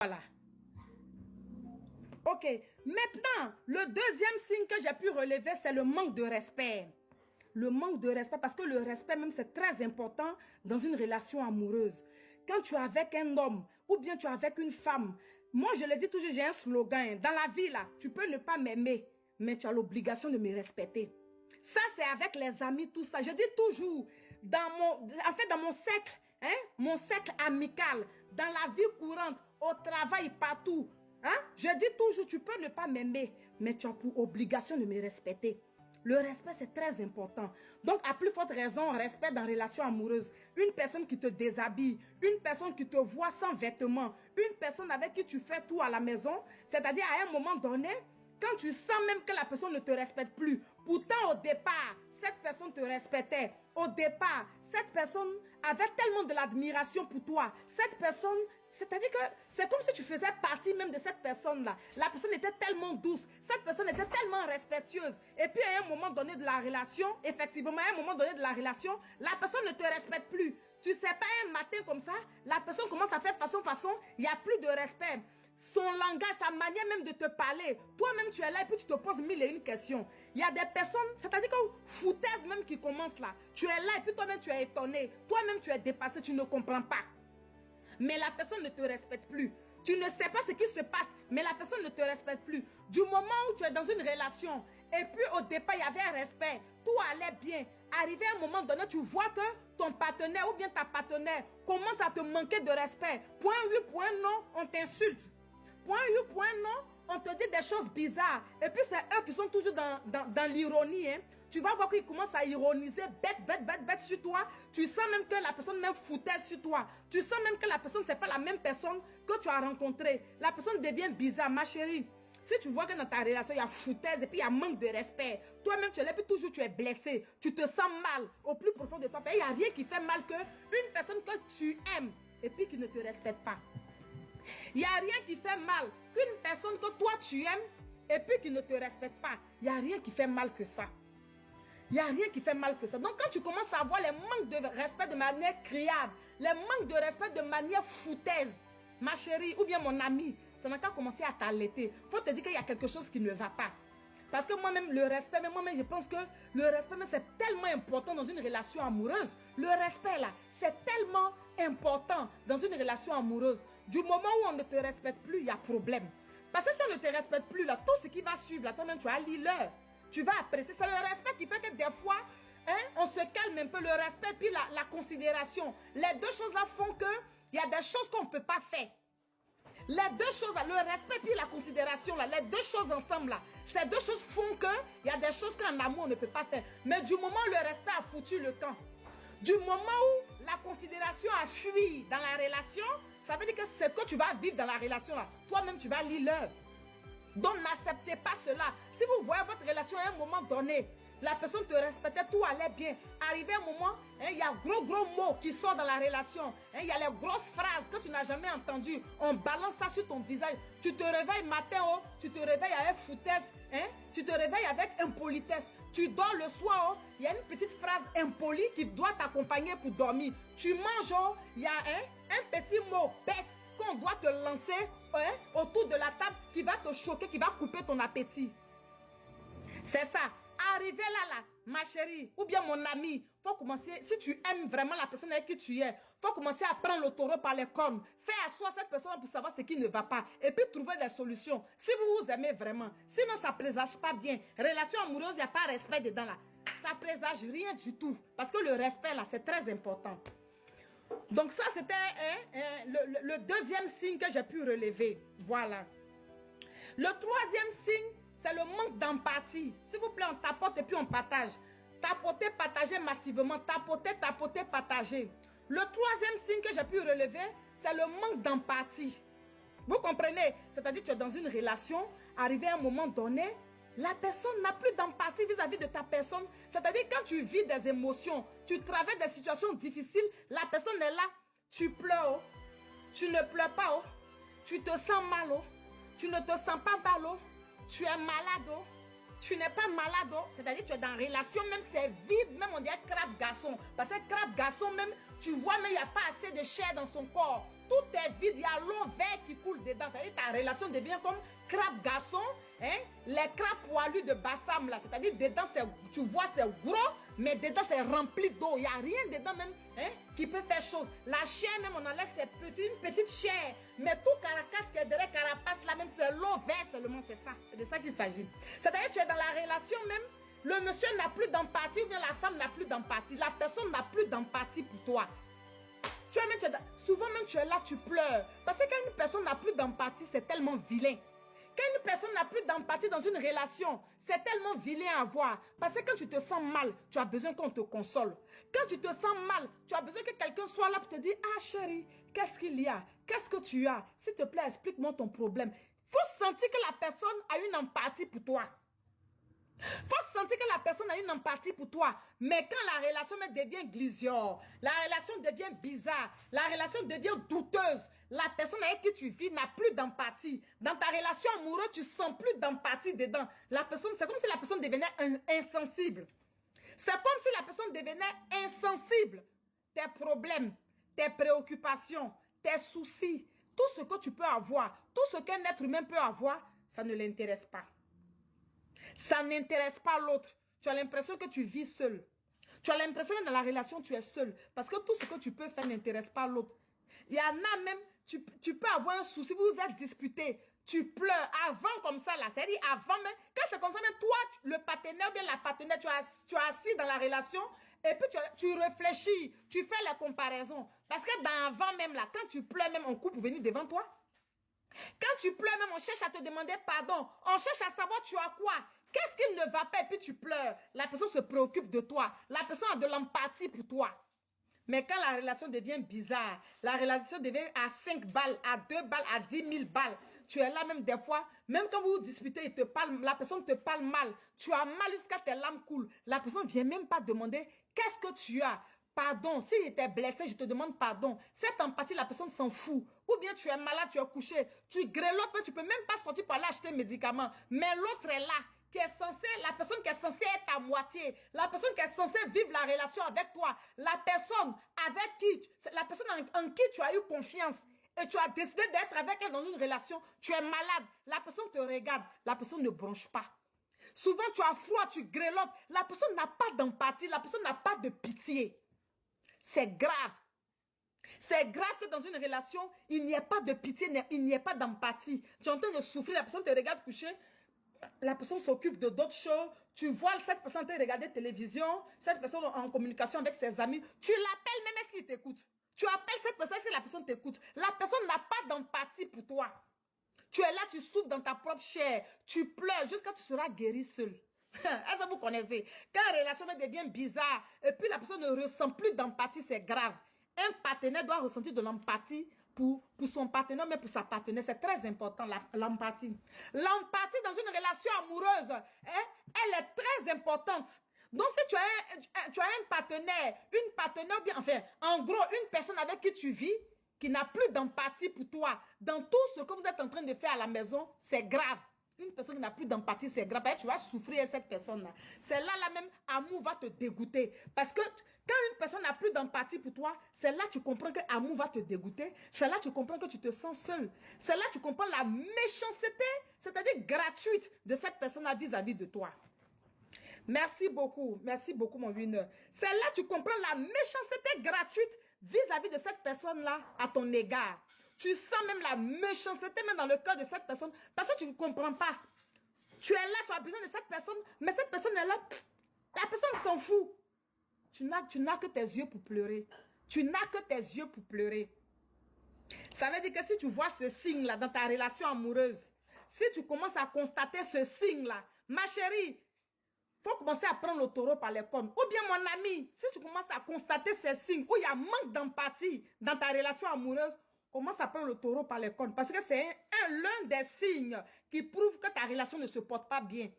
Voilà. Ok, maintenant, le deuxième signe que j'ai pu relever, c'est le manque de respect. Le manque de respect, parce que le respect même, c'est très important dans une relation amoureuse. Quand tu es avec un homme, ou bien tu es avec une femme, moi je le dis toujours, j'ai un slogan, dans la vie là, tu peux ne pas m'aimer, mais tu as l'obligation de me respecter. Ça, c'est avec les amis, tout ça. Je dis toujours, dans mon cercle, mon cercle amical, dans la vie courante, au travail, partout, je dis toujours, tu peux ne pas m'aimer, mais tu as pour obligation de me respecter. Le respect, c'est très important. Donc, à plus forte raison, respect dans relation amoureuse. Une personne qui te déshabille, une personne qui te voit sans vêtements, une personne avec qui tu fais tout à la maison, c'est-à-dire à un moment donné, quand tu sens même que la personne ne te respecte plus, pourtant au départ, cette personne te respectait. Au départ, cette personne avait tellement de l'admiration pour toi. Cette personne, c'est-à-dire que c'est comme si tu faisais partie même de cette personne-là. La personne était tellement douce, cette personne était tellement respectueuse. Et puis à un moment donné de la relation, effectivement, à un moment donné de la relation, la personne ne te respecte plus. Tu sais pas, un matin comme ça, la personne commence à faire façon, il n'y a plus de respect. Son langage, sa manière même de te parler. Toi-même, tu es là et puis tu te poses mille et une questions. Il y a des personnes, c'est-à-dire que foutaise même qui commence là. Tu es là et puis toi-même, tu es étonné. Toi-même, tu es dépassé, tu ne comprends pas. Mais la personne ne te respecte plus. Tu ne sais pas ce qui se passe, mais la personne ne te respecte plus. Du moment où tu es dans une relation, et puis au départ, il y avait un respect, tout allait bien. Arrivé à un moment donné, tu vois que ton partenaire ou bien ta partenaire commence à te manquer de respect. Point oui, point non, on t'insulte. Point oui, point non, on te dit des choses bizarres. Et puis c'est eux qui sont toujours dans l'ironie. Tu vas voir qu'ils commencent à ironiser bête sur toi. Tu sens même que la personne même foutait sur toi. Tu sens même que la personne, c'est pas la même personne que tu as rencontrée. La personne devient bizarre, ma chérie. Si tu vois que dans ta relation, il y a foutaise et puis il y a manque de respect, toi-même tu es là, puis toujours tu es blessé, tu te sens mal au plus profond de toi. Il n'y a rien qui fait mal qu'une personne que tu aimes et puis qui ne te respecte pas. Il n'y a rien qui fait mal qu'une personne que toi tu aimes et puis qui ne te respecte pas. Il n'y a rien qui fait mal que ça. Il n'y a rien qui fait mal que ça. Donc quand tu commences à avoir les manques de respect de manière criarde, les manques de respect de manière foutaise, ma chérie ou bien mon ami, ça n'a qu'à commencer à t'allaiter. Il faut te dire qu'il y a quelque chose qui ne va pas. Parce que moi-même, le respect, moi-même, je pense que le respect, c'est tellement important dans une relation amoureuse. Le respect, là, c'est tellement important dans une relation amoureuse. Du moment où on ne te respecte plus, il y a problème. Parce que si on ne te respecte plus, là, tout ce qui va suivre, là, toi-même, tu vas lire. Tu vas apprécier. C'est le respect qui fait que des fois, on se calme un peu. Le respect, puis la considération. Les deux choses-là font qu'il y a des choses qu'on ne peut pas faire. Les deux choses, le respect puis la considération, là, les deux choses ensemble, là, ces deux choses font qu'il y a des choses qu'en amour on ne peut pas faire. Mais du moment où le respect a foutu le camp, du moment où la considération a fui dans la relation, ça veut dire que c'est que tu vas vivre dans la relation, là, toi-même tu vas lire l'heure. Donc n'acceptez pas cela. Si vous voyez votre relation à un moment donné, la personne te respectait, tout allait bien. Arrivé un moment, il y a gros mots qui sortent dans la relation. Il y a les grosses phrases que tu n'as jamais entendues. On balance ça sur ton visage. Tu te réveilles matin, tu te réveilles avec foutaise. Tu te réveilles avec impolitesse. Tu dors le soir, il y a une petite phrase impolie qui doit t'accompagner pour dormir. Tu manges, il y a un petit mot bête qu'on doit te lancer autour de la table qui va te choquer, qui va couper ton appétit. C'est ça. Arrivé là, ma chérie, ou bien mon ami, faut commencer, si tu aimes vraiment la personne avec qui tu es, faut commencer à prendre le taureau par les cornes, faire asseoir cette personne pour savoir ce qui ne va pas, et puis trouver des solutions. Si vous vous aimez vraiment, sinon ça présage pas bien. Relation amoureuse, il n'y a pas respect dedans là. Ça présage rien du tout, parce que le respect là, c'est très important. Donc ça, c'était le deuxième signe que j'ai pu relever. Voilà. Le troisième signe, c'est le manque d'empathie. S'il vous plaît, on tapote et puis on partage. Tapoter, partager massivement. Tapoter, partager. Le troisième signe que j'ai pu relever, c'est le manque d'empathie. Vous comprenez? C'est-à-dire que tu es dans une relation, arrivé à un moment donné, la personne n'a plus d'empathie vis-à-vis de ta personne. C'est-à-dire quand tu vis des émotions, tu traverses des situations difficiles, la personne est là, tu pleures, tu ne pleures pas, tu te sens mal, tu ne te sens pas mal, tu es malade, tu n'es pas malade, c'est-à-dire que tu es dans une relation, même c'est vide, même on dirait crabe garçon. Parce que crabe garçon, même, tu vois, mais il n'y a pas assez de chair dans son corps. tout est vide, il y a l'eau verte qui coule dedans. C'est-à-dire ta relation devient comme crabe garçon, hein? Les crabes poilus de Bassam là, c'est-à-dire dedans, tu vois c'est gros, mais dedans c'est rempli d'eau. Il n'y a rien dedans même, hein, qui peut faire chose. La chair même, on enlève ses une petite chair, mais tout caracasse qui est derrière carapace là même, c'est l'eau verte seulement, c'est ça. C'est de ça qu'il s'agit. C'est-à-dire tu es dans la relation même, le monsieur n'a plus d'empathie ou bien la femme n'a plus d'empathie. La personne n'a plus d'empathie pour toi. Souvent même tu es là, tu pleures. Parce que quand une personne n'a plus d'empathie, c'est tellement vilain. Quand une personne n'a plus d'empathie dans une relation, c'est tellement vilain à voir. Parce que quand tu te sens mal, tu as besoin qu'on te console. Quand tu te sens mal, tu as besoin que quelqu'un soit là pour te dire, ah chérie, qu'est-ce qu'il y a? Qu'est-ce que tu as? S'il te plaît, explique-moi ton problème. Il faut sentir que la personne a une empathie pour toi. Faut sentir que la personne a une empathie pour toi. Mais quand la relation devient glisure, la relation devient bizarre, la relation devient douteuse, la personne avec qui tu vis n'a plus d'empathie. Dans ta relation amoureuse, tu sens plus d'empathie dedans. La personne, c'est comme si la personne devenait insensible. C'est comme si la personne devenait insensible. Tes problèmes, tes préoccupations, tes soucis, tout ce que tu peux avoir, tout ce qu'un être humain peut avoir, ça ne l'intéresse pas. Ça n'intéresse pas l'autre. Tu as l'impression que tu vis seul. Tu as l'impression que dans la relation, tu es seul. Parce que tout ce que tu peux faire n'intéresse pas l'autre. Il y en a même, tu peux avoir un souci, vous vous êtes disputé, tu pleures avant comme ça, là. C'est-à-dire avant même, quand c'est comme ça, même toi, le partenaire ou bien la partenaire, tu es assis dans la relation et puis tu réfléchis, tu fais les comparaisons. Parce que dans avant même, là, quand tu pleures, même on coupe pour venir devant toi. Quand tu pleures, même on cherche à te demander pardon. On cherche à savoir tu as quoi. Qu'est-ce qui ne va pas et puis tu pleures. La personne se préoccupe de toi. La personne a de l'empathie pour toi. Mais quand la relation devient bizarre, la relation devient à 5 balles, à 2 balles, à 10 000 balles. Tu es là même des fois, même quand vous vous disputez, la personne te parle mal. Tu as mal jusqu'à tes larmes coulent. La personne ne vient même pas demander qu'est-ce que tu as. Pardon, si j'étais blessé, je te demande pardon. Cette empathie, la personne s'en fout. Ou bien tu es malade, tu es couché, tu grelottes, tu ne peux même pas sortir pour aller acheter un médicament. Mais l'autre est là, qui est censée, la personne qui est censée être à moitié, la personne qui est censée vivre la relation avec toi, la personne avec qui, la personne en qui tu as eu confiance et tu as décidé d'être avec elle dans une relation, tu es malade, la personne te regarde, la personne ne bronche pas. Souvent tu as froid, tu grelottes, la personne n'a pas d'empathie, la personne n'a pas de pitié. C'est grave. C'est grave que dans une relation, il n'y ait pas de pitié, il n'y ait pas d'empathie. Tu es en train de souffrir, la personne te regarde coucher, la personne s'occupe de d'autres choses. Tu vois cette personne en train de regarder télévision, cette personne en communication avec ses amis. Tu l'appelles même, est-ce qu'il t'écoute? Tu appelles cette personne, est-ce que la personne t'écoute? La personne n'a pas d'empathie pour toi. Tu es là, tu souffres dans ta propre chair. Tu pleures jusqu'à ce que tu seras guéri seul. Est-ce que vous connaissez? Quand la relation devient bizarre et puis la personne ne ressent plus d'empathie, c'est grave. Un partenaire doit ressentir de l'empathie pour son partenaire, mais pour sa partenaire. C'est très important, l'empathie. L'empathie dans une relation amoureuse, hein, elle est très importante. Donc, si tu as un partenaire, une partenaire, bien, enfin, en gros, une personne avec qui tu vis, qui n'a plus d'empathie pour toi, dans tout ce que vous êtes en train de faire à la maison, c'est grave. Une personne qui n'a plus d'empathie, c'est grave. Tu vas souffrir avec cette personne-là. C'est là, même, amour va te dégoûter. Parce que quand une personne n'a plus d'empathie pour toi, c'est là que tu comprends que amour va te dégoûter. C'est là que tu comprends que tu te sens seul. C'est là que tu comprends la méchanceté, c'est-à-dire gratuite, de cette personne-là vis-à-vis de toi. Merci beaucoup, mon winner. C'est là que tu comprends la méchanceté gratuite vis-à-vis de cette personne-là à ton égard. Tu sens même la méchanceté même dans le cœur de cette personne parce que tu ne comprends pas. Tu es là, tu as besoin de cette personne, mais cette personne est là. La personne s'en fout. Tu n'as que tes yeux pour pleurer. Tu n'as que tes yeux pour pleurer. Ça veut dire que si tu vois ce signe-là dans ta relation amoureuse, si tu commences à constater ce signe-là, ma chérie, il faut commencer à prendre le taureau par les cornes. Ou bien mon ami, si tu commences à constater ces signes où il y a manque d'empathie dans ta relation amoureuse, commence à prendre le taureau par les cornes. Parce que c'est l'un des signes qui prouve que ta relation ne se porte pas bien.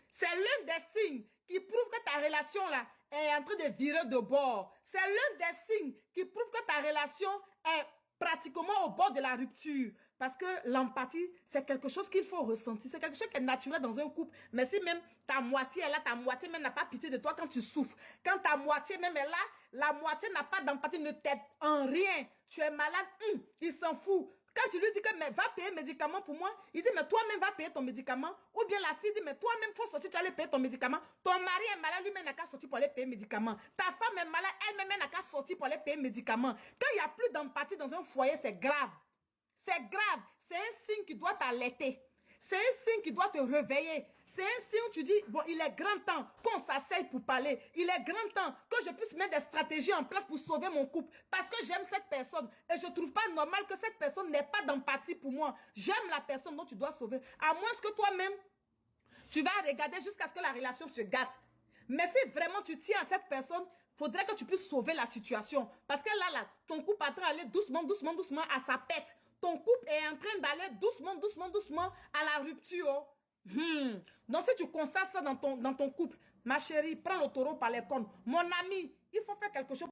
C'est l'un des signes qui prouve que ta relation là est en train de virer de bord. C'est l'un des signes qui prouve que ta relation pratiquement au bord de la rupture. Parce que l'empathie, c'est quelque chose qu'il faut ressentir. C'est quelque chose qui est naturel dans un couple. Mais si même ta moitié est là, ta moitié même n'a pas pitié de toi quand tu souffres. Quand ta moitié même est là, la moitié n'a pas d'empathie, ne t'aide en rien. Tu es malade, il s'en fout. Quand tu lui dis que mais va payer médicament pour moi, il dit mais toi-même va payer ton médicament. Ou bien la fille dit mais toi-même faut sortir, tu vas aller payer ton médicament. Ton mari est malade, lui-même n'a qu'à sortir pour aller payer médicament. Ta femme est malade, elle-même n'a qu'à sortir pour aller payer médicament. Quand il n'y a plus d'empathie dans un foyer, c'est grave. C'est grave. C'est un signe qui doit t'alerter. C'est un signe qui doit te réveiller. C'est un signe où tu dis, bon, il est grand temps qu'on s'asseye pour parler. Il est grand temps que je puisse mettre des stratégies en place pour sauver mon couple. Parce que j'aime cette personne. Et je ne trouve pas normal que cette personne n'ait pas d'empathie pour moi. J'aime la personne dont tu dois sauver. À moins que toi-même, tu vas regarder jusqu'à ce que la relation se gâte. Mais si vraiment tu tiens à cette personne, il faudrait que tu puisses sauver la situation. Parce que là, ton couple est en train d'aller doucement, doucement, doucement à sa pète. Ton couple est en train d'aller doucement, doucement, doucement à la rupture. Donc si tu constates ça dans ton couple, ma chérie, prends le taureau par les cornes. Mon ami, il faut faire quelque chose.